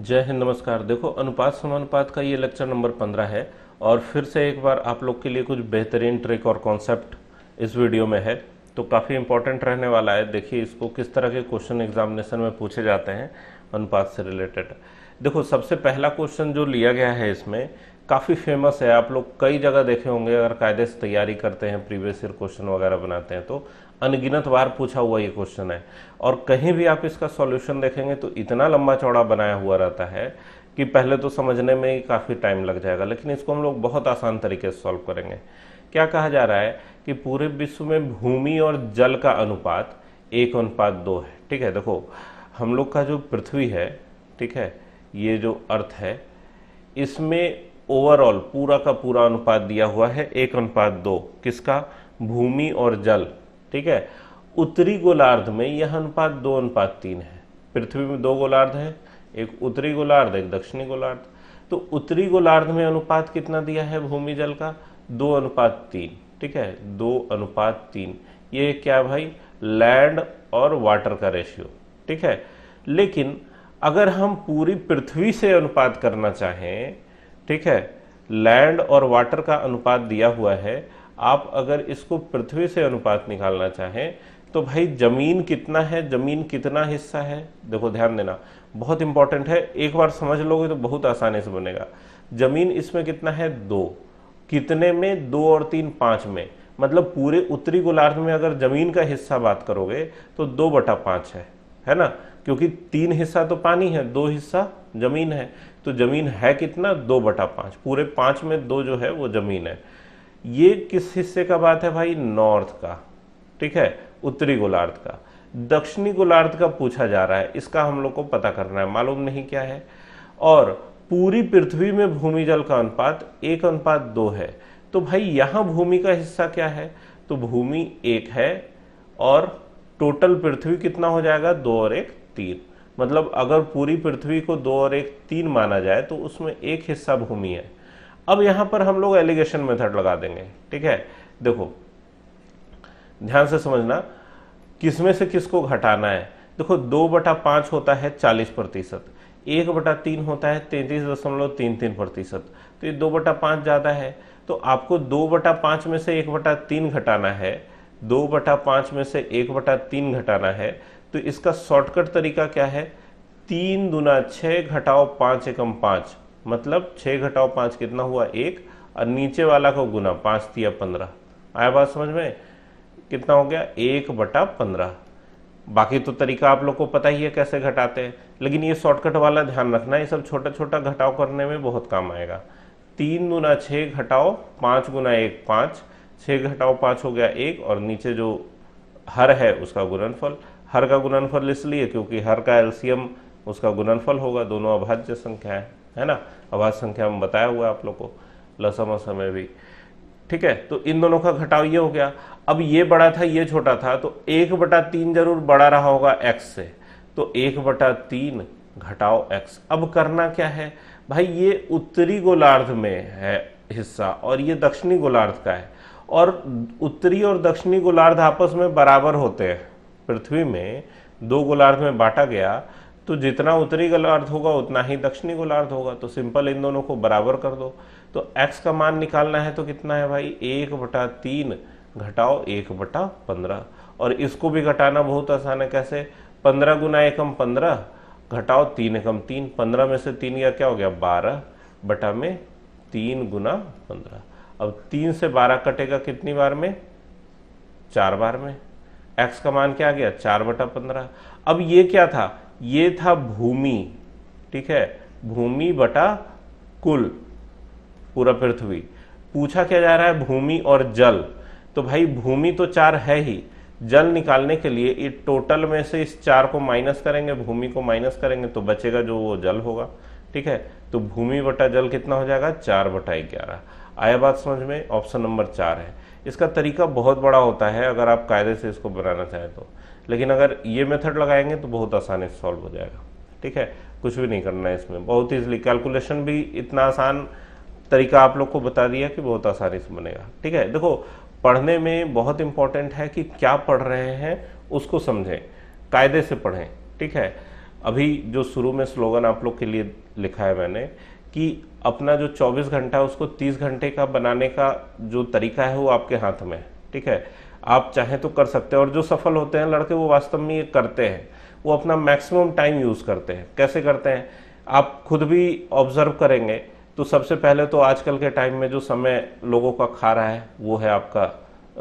जय हिंद, नमस्कार। देखो, अनुपात समानुपात का ये लेक्चर नंबर 15 है और फिर से एक बार आप लोग के लिए कुछ बेहतरीन ट्रिक और कॉन्सेप्ट इस वीडियो में है, तो काफ़ी इंपॉर्टेंट रहने वाला है। देखिए इसको किस तरह के क्वेश्चन एग्जामिनेशन में पूछे जाते हैं अनुपात से रिलेटेड। देखो, सबसे पहला क्वेश्चन जो लिया गया है इसमें काफ़ी फेमस है, आप लोग कई जगह देखे होंगे अगर कायदे से तैयारी करते हैं, प्रीवियस ईयर क्वेश्चन वगैरह बनाते हैं तो अनगिनत बार पूछा हुआ ये क्वेश्चन है। और कहीं भी आप इसका सॉल्यूशन देखेंगे तो इतना लंबा चौड़ा बनाया हुआ रहता है कि पहले तो समझने में ही काफ़ी टाइम लग जाएगा, लेकिन इसको हम लोग बहुत आसान तरीके से सॉल्व करेंगे। क्या कहा जा रहा है कि पूरे विश्व में भूमि और जल का अनुपात 1:2 है। ठीक है, देखो हम लोग का जो पृथ्वी है, ठीक है, ये जो अर्थ है, इसमें ओवरऑल पूरा का पूरा अनुपात दिया हुआ है 1:2। किसका? भूमि और जल। ठीक है, उत्तरी गोलार्ध में यह अनुपात 2:3 है। पृथ्वी में 2 गोलार्ध है, एक उत्तरी गोलार्ध एक दक्षिणी गोलार्ध। तो उत्तरी गोलार्ध में अनुपात कितना दिया है भूमि जल का? 2:3। ठीक है, 2:3। ये क्या है भाई? लैंड और वाटर का रेशियो। ठीक है, लेकिन अगर हम पूरी पृथ्वी से अनुपात करना चाहें, ठीक है, लैंड और वाटर का अनुपात दिया हुआ है, आप अगर इसको पृथ्वी से अनुपात निकालना चाहें तो भाई जमीन कितना है, जमीन कितना हिस्सा है, देखो ध्यान देना, बहुत इंपॉर्टेंट है। एक बार समझ लोगे तो बहुत आसानी से बनेगा। जमीन इसमें कितना है? 2। कितने में? 2 और 3 5 में। मतलब पूरे उत्तरी गोलार्ध में अगर जमीन का हिस्सा बात करोगे तो 2/5 है ना, क्योंकि 3 हिस्सा तो पानी है, 2 हिस्सा जमीन है। तो जमीन है कितना? 2/5। पूरे 5 में 2 जो है वो जमीन है। ये किस हिस्से का बात है भाई? नॉर्थ का। ठीक है, उत्तरी गोलार्ध का। दक्षिणी गोलार्ध का पूछा जा रहा है, इसका हम लोग को पता करना है, मालूम नहीं क्या है। और पूरी पृथ्वी में भूमि जल का अनुपात 1:2 है। तो भाई यहां भूमि का हिस्सा क्या है? तो भूमि 1 है और टोटल पृथ्वी कितना हो जाएगा? 2 और 1 3। मतलब अगर पूरी पृथ्वी को 2 और 1 3 माना जाए तो उसमें एक हिस्सा भूमि है। अब यहां पर हम लोग एलिगेशन मेथड लगा देंगे। ठीक है, देखो ध्यान से समझना, किसमें से किसको घटाना है। देखो 2/5 होता है 40%, 1/3 होता है 33.33%। तो ये 2/5 ज्यादा है, तो आपको 2/5 में से 1/3 घटाना है, 2/5 में से 1/3 घटाना है। तो इसका शॉर्टकट तरीका क्या है? 3 दूना 6 घटाओ 5 एकम 5, मतलब 6 घटाओ 5 कितना हुआ? 1, और नीचे वाला को गुना 5 तिया 15। आया बात समझ में? कितना हो गया? 1/15। बाकी तो तरीका आप लोग को पता ही है कैसे घटाते हैं, लेकिन ये शॉर्टकट वाला ध्यान रखना, ये सब छोटा छोटा घटाव करने में बहुत काम आएगा। 3 दूना 6 घटाओ 5 गुना 1 5, 6 घटाओ 5 हो गया 1, और नीचे जो हर है उसका गुणनफल। हर का गुणनफल इसलिए क्योंकि हर का एलसीएम उसका गुणनफल होगा, दोनों अभाज्य संख्या है ना। अभाज्य संख्या में बताया हुआ है आप लोग को लसम असम में भी। ठीक है, तो इन दोनों का घटाव ये हो गया। अब ये बड़ा था ये छोटा था, तो 1/3 जरूर बड़ा रहा होगा x से, तो 1/3 घटाओ x। अब करना क्या है भाई? ये उत्तरी गोलार्ध में है हिस्सा और ये दक्षिणी गोलार्ध का है, और उत्तरी और दक्षिणी गोलार्ध आपस में बराबर होते हैं। पृथ्वी में 2 गोलार्ध में बांटा गया तो जितना उत्तरी गोलार्ध होगा उतना ही दक्षिणी गोलार्ध होगा, तो सिंपल इन दोनों को बराबर कर दो। तो x का मान निकालना है तो कितना है भाई? 1/3 घटाओ 1/15। और इसको भी घटाना बहुत आसान है। कैसे? 15 गुना 1 15 घटाओ 3 एकम 3, 15 में से 3 या क्या हो गया? 12 बटा में 3 गुना 15। अब 3 से 12 कटेगा कितनी बार में? 4 बार में। x का मान क्या आ गया? 4/15। अब ये क्या था? ये था भूमि। ठीक है, भूमि बटा कुल पूरा पृथ्वी। पूछा क्या जा रहा है? भूमि और जल। तो भाई भूमि तो 4 है ही, जल निकालने के लिए ये टोटल में से इस 4 को माइनस करेंगे, भूमि को माइनस करेंगे तो बचेगा जो वो जल होगा। ठीक है, तो भूमि बटा जल कितना हो जाएगा? 4/11। आया बात समझ में? ऑप्शन नंबर 4 है। इसका तरीका बहुत बड़ा होता है अगर आप कायदे से इसको बनाना चाहें तो, लेकिन अगर ये मेथड लगाएंगे तो बहुत आसानी से सॉल्व हो जाएगा। ठीक है, कुछ भी नहीं करना है इसमें, बहुत ईजिली। कैलकुलेशन भी इतना आसान तरीका आप लोग को बता दिया कि बहुत आसानी से बनेगा। ठीक है, देखो पढ़ने में बहुत इंपॉर्टेंट है कि क्या पढ़ रहे हैं उसको समझें, कायदे से पढ़ें। ठीक है, अभी जो शुरू में स्लोगन आप लोग के लिए लिखा है मैंने कि अपना जो 24 घंटा है उसको 30 घंटे का बनाने का जो तरीका है वो आपके हाथ में है, ठीक है। आप चाहें तो कर सकते हैं, और जो सफल होते हैं लड़के वो वास्तव में ये करते हैं, वो अपना मैक्सिमम टाइम यूज़ करते हैं। कैसे करते हैं आप खुद भी ऑब्जर्व करेंगे तो सबसे पहले तो आजकल के टाइम में जो समय लोगों का खा रहा है वो है आपका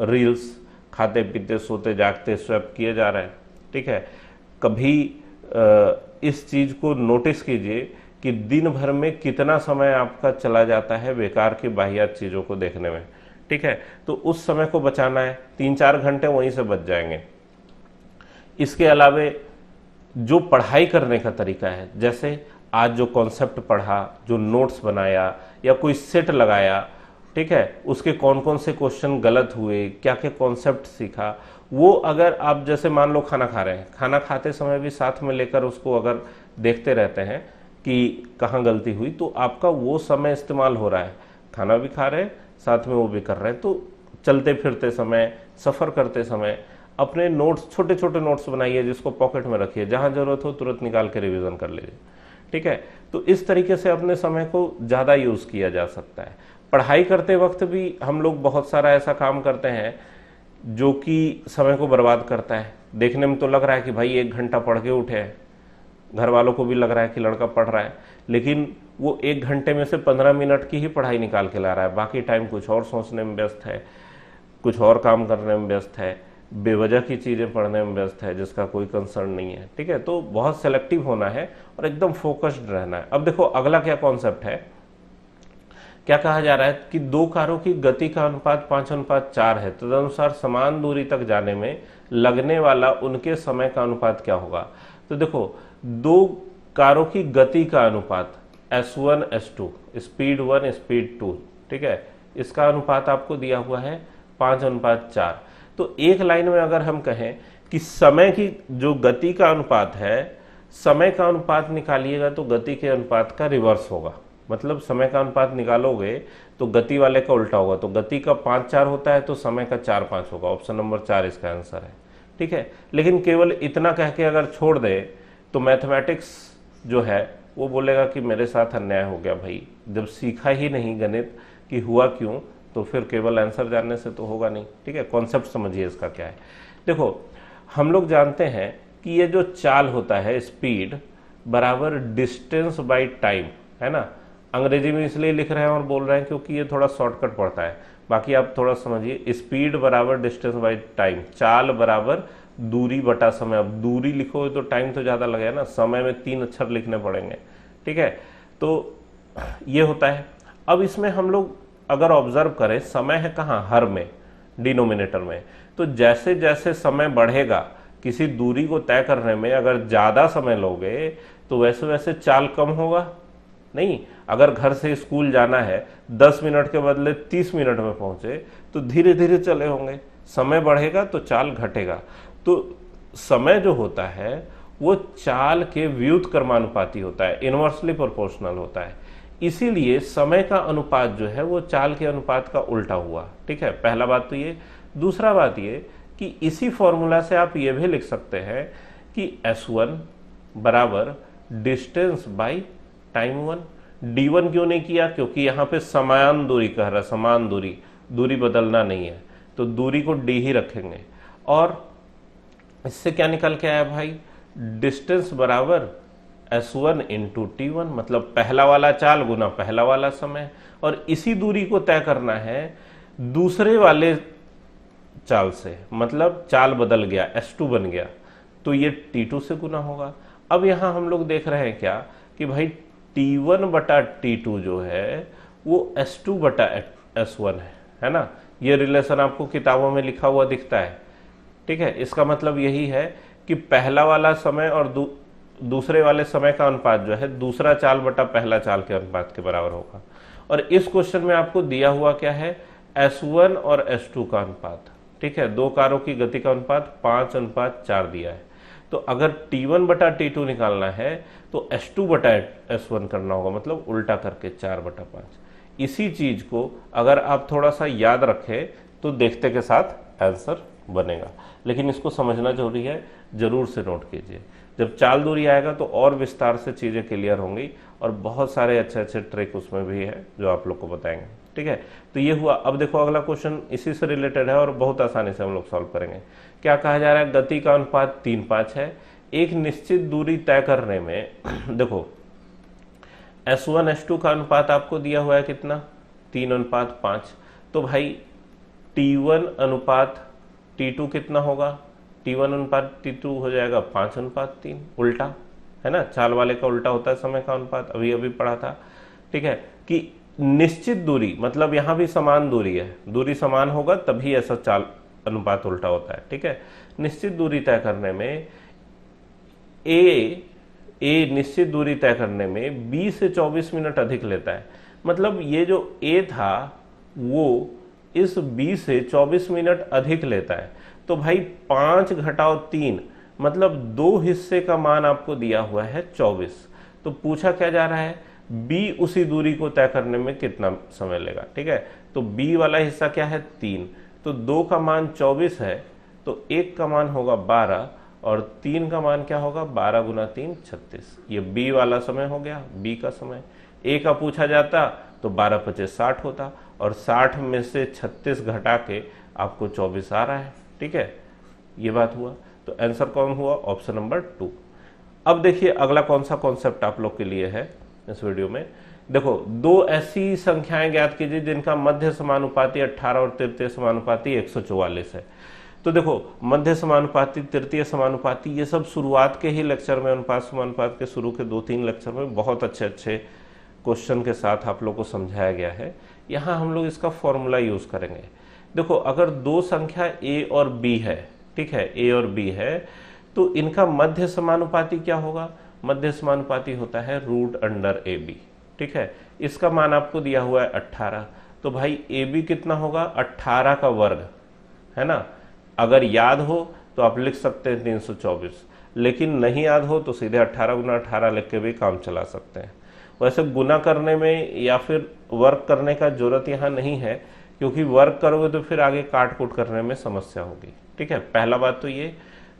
रील्स, खाते पीते सोते जागते स्वैप किए जा रहे हैं, ठीक है। कभी इस चीज़ को नोटिस कीजिए कि दिन भर में कितना समय आपका चला जाता है बेकार की बाहियात चीज़ों को देखने में, ठीक है। तो उस समय को बचाना है, 3-4 घंटे वहीं से बच जाएंगे। इसके अलावे जो पढ़ाई करने का तरीका है, जैसे आज जो कॉन्सेप्ट पढ़ा, जो नोट्स बनाया या कोई सेट लगाया, ठीक है, उसके कौन कौन से क्वेश्चन गलत हुए, क्या क्या कॉन्सेप्ट सीखा, वो अगर आप जैसे मान लो खाना खा रहे हैं, खाना खाते समय भी साथ में लेकर उसको अगर देखते रहते हैं कि कहाँ गलती हुई, तो आपका वो समय इस्तेमाल हो रहा है। खाना भी खा रहे हैं साथ में वो भी कर रहे हैं। तो चलते फिरते समय, सफ़र करते समय अपने नोट्स, छोटे छोटे नोट्स बनाइए जिसको पॉकेट में रखिए, जहाँ ज़रूरत हो तुरंत निकाल के रिवीजन कर लीजिए, ठीक है। तो इस तरीके से अपने समय को ज़्यादा यूज़ किया जा सकता है। पढ़ाई करते वक्त भी हम लोग बहुत सारा ऐसा काम करते हैं जो कि समय को बर्बाद करता है। देखने में तो लग रहा है कि भाई 1 घंटा पढ़ के उठे हैं, घर वालों को भी लग रहा है कि लड़का पढ़ रहा है, लेकिन वो 1 घंटे में से 15 मिनट की ही पढ़ाई निकाल के ला रहा है, बाकी टाइम कुछ और सोचने में व्यस्त है, कुछ और काम करने में व्यस्त है, बेवजह की चीज़ें पढ़ने में व्यस्त है जिसका कोई कंसर्न नहीं है, ठीक है। तो बहुत सेलेक्टिव होना है और एकदम फोकस्ड रहना है। अब देखो अगला क्या कॉन्सेप्ट है, क्या कहा जा रहा है कि 2 कारों की गति का अनुपात 5:4 है, तदनुसार समान दूरी तक जाने में लगने वाला उनके समय का अनुपात क्या होगा। तो देखो 2 कारों की गति का अनुपात S1 S2, स्पीड 1 स्पीड 2, ठीक है, इसका अनुपात आपको दिया हुआ है 5:4। तो एक लाइन में अगर हम कहें कि समय की जो गति का अनुपात है, समय का अनुपात निकालिएगा तो गति के अनुपात का रिवर्स होगा। मतलब समय का अनुपात निकालोगे तो गति वाले का उल्टा होगा। तो गति का 5:4 होता है तो समय का 4:5 होगा। ऑप्शन नंबर 4 इसका आंसर है, ठीक है। लेकिन केवल इतना कह के अगर छोड़ दे तो मैथमेटिक्स जो है वो बोलेगा कि मेरे साथ अन्याय हो गया भाई, जब सीखा ही नहीं गणित कि हुआ क्यों, तो फिर केवल आंसर जानने से तो होगा नहीं, ठीक है। कॉन्सेप्ट समझिए इसका क्या है। देखो हम लोग जानते हैं कि ये जो चाल होता है, स्पीड बराबर डिस्टेंस बाई टाइम, है ना। अंग्रेजी में इसलिए लिख रहे हैं और बोल रहे हैं क्योंकि ये थोड़ा शॉर्टकट पड़ता है, बाकी आप थोड़ा समझिए। स्पीड बराबर डिस्टेंस बाई टाइम, चाल बराबर दूरी बटा समय। अब दूरी लिखोगे तो टाइम तो ज़्यादा लगेगा ना, समय में 3 अक्षर लिखने पड़ेंगे, ठीक है। तो ये होता है। अब इसमें हम लोग अगर ऑब्जर्व करें, समय है कहाँ, हर में, डिनोमिनेटर में। तो जैसे जैसे समय बढ़ेगा, किसी दूरी को तय करने में अगर ज़्यादा समय लोगे तो वैसे वैसे चाल कम होगा नहीं। अगर घर से स्कूल जाना है, 10 मिनट के बदले 30 मिनट में पहुंचे तो धीरे धीरे चले होंगे। समय बढ़ेगा तो चाल घटेगा। तो समय जो होता है वो चाल के व्युत्क्रमानुपाती होता है, इनवर्सली प्रोपोर्शनल होता है। इसीलिए समय का अनुपात जो है वो चाल के अनुपात का उल्टा हुआ, ठीक है। पहला बात तो ये। दूसरा बात ये कि इसी फॉर्मूला से आप ये भी लिख सकते हैं कि S1 बराबर डिस्टेंस बाई टाइम 1। D1 क्यों नहीं किया, क्योंकि यहाँ पे समान दूरी कह रहा है, समान दूरी, दूरी बदलना नहीं है, तो दूरी को D ही रखेंगे। और इससे क्या निकल के आया भाई, डिस्टेंस बराबर S1 इंटू T1, मतलब पहला वाला चाल गुना पहला वाला समय। और इसी दूरी को तय करना है दूसरे वाले चाल से, मतलब चाल बदल गया, S2 बन गया, तो ये T2 से गुना होगा। अब यहां हम लोग देख रहे हैं क्या कि भाई T1 बटा T2 जो है वो S2 बटा S1 है ना। ये रिलेशन आपको किताबों में लिखा हुआ दिखता है, ठीक है। इसका मतलब यही है कि पहला वाला समय और दूसरे वाले समय का अनुपात जो है दूसरा चाल बटा पहला चाल के अनुपात के बराबर होगा। और इस क्वेश्चन में आपको दिया हुआ क्या है, S1 और S2 का अनुपात, ठीक है। 2 कारों की गति का अनुपात 5:4 दिया है। तो अगर T1 बटा T2 निकालना है तो S2 बटा S1 करना होगा, मतलब उल्टा करके 4/5। इसी चीज को अगर आप थोड़ा सा याद रखें तो देखते के साथ आंसर बनेगा, लेकिन इसको समझना जरूरी है, जरूर से नोट कीजिए। जब चाल दूरी आएगा तो और विस्तार से चीज़ें क्लियर होंगी और बहुत सारे अच्छे अच्छे ट्रिक उसमें भी है जो आप लोग को बताएंगे। ठीक है, तो ये हुआ। अब देखो अगला क्वेश्चन इसी से रिलेटेड है और बहुत आसानी से हम लोग सॉल्व करेंगे। क्या कहा जा रहा है, गति का अनुपात 3:5 है। एक निश्चित दूरी तय करने में देखो S1 S2 का अनुपात आपको दिया हुआ है कितना, 3:5। तो भाई T1 अनुपात T2 कितना होगा, T1 अनुपात T2 हो जाएगा 5:3, उल्टा है ना, चाल वाले का उल्टा होता है समय का अनुपात, अभी अभी पढ़ा था। ठीक है, कि निश्चित दूरी मतलब यहां भी समान दूरी है, दूरी समान होगा तभी ऐसा चाल अनुपात उल्टा होता है। ठीक है, निश्चित दूरी तय करने में ए निश्चित दूरी तय करने में 20 से 24 मिनट अधिक लेता है। मतलब ये जो ए था वो इस 20 से 24 मिनट अधिक लेता है। तो भाई 5 घटाओ 3 मतलब 2 हिस्से का मान आपको दिया हुआ है 24। तो पूछा क्या जा रहा है, बी उसी दूरी को तय करने में कितना समय लेगा। ठीक है, तो बी वाला हिस्सा क्या है 3, तो 2 का मान 24 है, तो 1 का मान होगा 12 और 3 का मान क्या होगा, 12 गुना 3 36। ये बी वाला समय हो गया, बी का समय। ए का पूछा जाता तो 12×5 60 होता और 60 में से 36 घटा के आपको 24 आ रहा है। ठीक है, ये बात हुआ। तो आंसर कौन हुआ, ऑप्शन नंबर 2। अब देखिए अगला कौन सा कॉन्सेप्ट आप लोग के लिए है इस वीडियो में। देखो दो ऐसी संख्याएं ज्ञात कीजिए जिनका मध्य समानुपाती 18 और तृतीय समानुपाती 144 है। तो देखो मध्य समानुपाती, तृतीय समानुपाती, ये सब शुरुआत के ही लेक्चर में, अनुपात समानुपात के शुरू के 2-3 लेक्चर में बहुत अच्छे अच्छे क्वेश्चन के साथ आप लोग को समझाया गया है। यहाँ हम लोग इसका फॉर्मूला यूज करेंगे। देखो अगर दो संख्या a और b है, ठीक है, a और b है, तो इनका मध्य समानुपाती क्या होगा, मध्य समानुपाती होता है √√AB। ठीक है, इसका मान आपको दिया हुआ है 18। तो भाई AB कितना होगा, 18 का वर्ग, है ना। अगर याद हो तो आप लिख सकते हैं 324, लेकिन नहीं याद हो तो सीधे 18 गुना 18 लिख के भी काम चला सकते हैं। वैसे गुना करने में या फिर वर्क करने का जरूरत यहाँ नहीं है, क्योंकि वर्क करोगे तो फिर आगे काट कूट करने में समस्या होगी। ठीक है, पहला बात तो ये।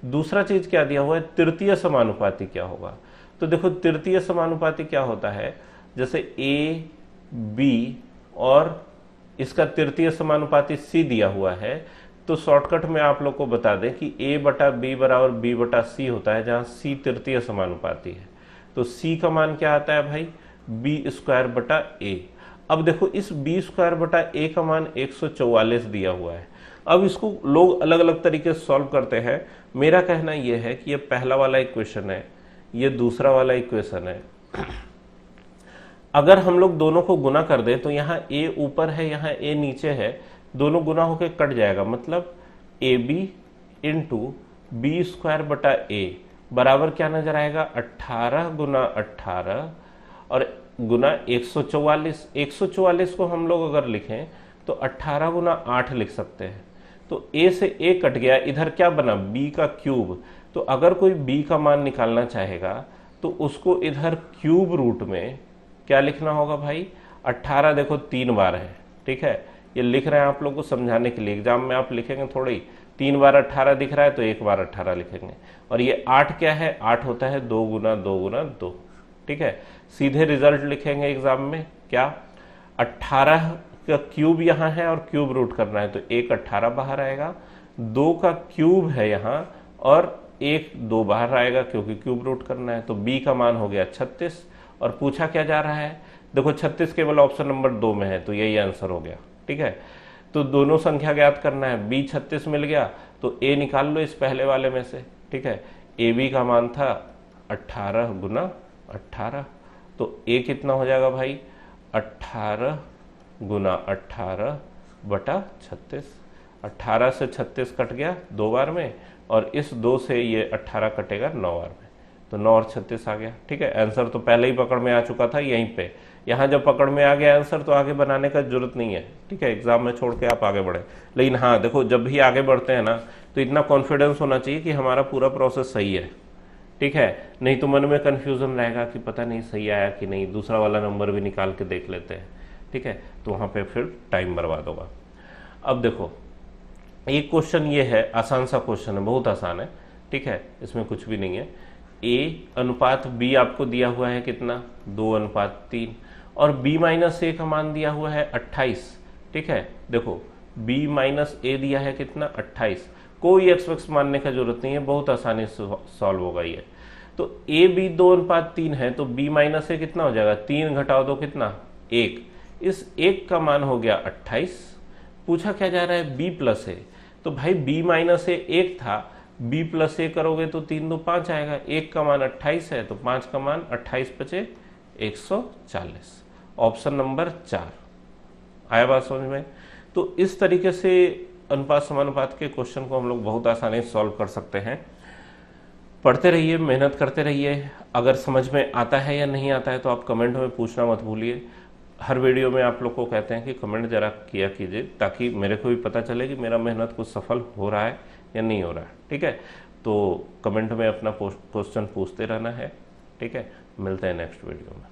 दूसरा चीज क्या दिया हुआ है, तृतीय समानुपाती क्या होगा। तो देखो तृतीय समानुपाती क्या होता है, जैसे ए बी और इसका तृतीय समानुपाती सी दिया हुआ है, तो शॉर्टकट में आप लोग को बता दें कि a/b बराबर b/c होता है, जहां c तृतीय समानुपाती है। तो c का मान क्या आता है भाई, b²/a। अब देखो इस b²/a का मान 144 दिया हुआ है। अब इसको लोग अलग अलग तरीके से सॉल्व करते हैं। मेरा कहना यह है कि ये पहला वाला इक्वेशन है, ये दूसरा वाला इक्वेशन है। अगर हम लोग दोनों को गुना कर दें तो यहाँ a ऊपर है, यहाँ a नीचे है, दोनों गुना होकर कट जाएगा। मतलब AB इंटू b²/a बराबर क्या नजर आएगा, 18 गुना 18 और गुना 144। 144 को हम लोग अगर लिखें तो 18 गुना 8 लिख सकते हैं। तो a से a कट गया, इधर क्या बना, b का क्यूब। तो अगर कोई b का मान निकालना चाहेगा तो उसको इधर क्यूब रूट में क्या लिखना होगा भाई, 18 देखो 3 बार है। ठीक है, ये लिख रहे हैं आप लोग को समझाने के लिए, एग्जाम में आप लिखेंगे थोड़ी 3 बार 18 दिख रहा है तो 1 बार 18 लिखेंगे। और ये 8 क्या है, 8 होता है 2 गुना 2 गुना 2। ठीक है, सीधे रिजल्ट लिखेंगे एग्जाम में, क्या 18 का क्यूब यहाँ है और क्यूब रूट करना है, तो 1 18 बाहर आएगा, 2 का क्यूब है यहाँ और 1 2 बाहर आएगा क्योंकि क्यूब रूट करना है। तो b का मान हो गया 36। और पूछा क्या जा रहा है, देखो 36 केवल ऑप्शन नंबर 2 में है, तो यही आंसर हो गया। ठीक है, तो दोनों संख्या ज्ञात करना है, b 36 मिल गया तो a निकाल लो इस पहले वाले में से। ठीक है, ab का मान था 18 गुना 18, तो a कितना हो जाएगा भाई, 18 गुना 18/36। 18 से 36 कट गया 2 बार में और इस 2 से ये 18 कटेगा 9 बार में, तो 9 और 36 आ गया। ठीक है, आंसर तो पहले ही पकड़ में आ चुका था यहीं पे। यहाँ जब पकड़ में आ गया आंसर तो आगे बनाने का जरूरत नहीं है। ठीक है, एग्जाम में छोड़ के आप आगे बढ़े। लेकिन हाँ देखो, जब भी आगे बढ़ते हैं ना तो इतना कॉन्फिडेंस होना चाहिए कि हमारा पूरा प्रोसेस सही है। ठीक है, नहीं तो मन में कंफ्यूजन रहेगा कि पता नहीं सही आया कि नहीं, दूसरा वाला नंबर भी निकाल के देख लेते हैं। ठीक है, तो वहाँ पे फिर टाइम बर्बाद होगा। अब देखो एक क्वेश्चन ये है, आसान सा क्वेश्चन है, बहुत आसान है। ठीक है, इसमें कुछ भी नहीं है। ए अनुपात बी आपको दिया हुआ है कितना 2:3 और बी माइनस ए का मान दिया हुआ है 28। ठीक है, देखो बी माइनस ए दिया है कितना 28। कोई एक्स वक्स मानने का जरूरत नहीं है, बहुत आसानी से सॉल्व होगा ये। तो ए बी 2:3 है तो बी माइनस ए कितना हो जाएगा 3 घटाओ 2 कितना 1। इस 1 का मान हो गया 28। पूछा क्या जा रहा है बी प्लस ए, तो भाई बी माइनस ए 1 था, बी प्लस ए करोगे तो 3 2 5 आएगा। 1 का मान 28 है तो 5 का मान 28 बचे 140। ऑप्शन नंबर 4 आया बात समझ में। तो इस तरीके से अनुपात समानुपात के क्वेश्चन को हम लोग बहुत आसानी से सॉल्व कर सकते हैं। पढ़ते रहिए, मेहनत करते रहिए। अगर समझ में आता है या नहीं आता है तो आप कमेंट में पूछना मत भूलिए। हर वीडियो में आप लोग को कहते हैं कि कमेंट जरा किया कीजिए ताकि मेरे को भी पता चले कि मेरा मेहनत कुछ सफल हो रहा है या नहीं हो रहा है। ठीक है, तो कमेंट में अपना क्वेश्चन पूछते रहना है। ठीक है, मिलते हैं नेक्स्ट वीडियो में।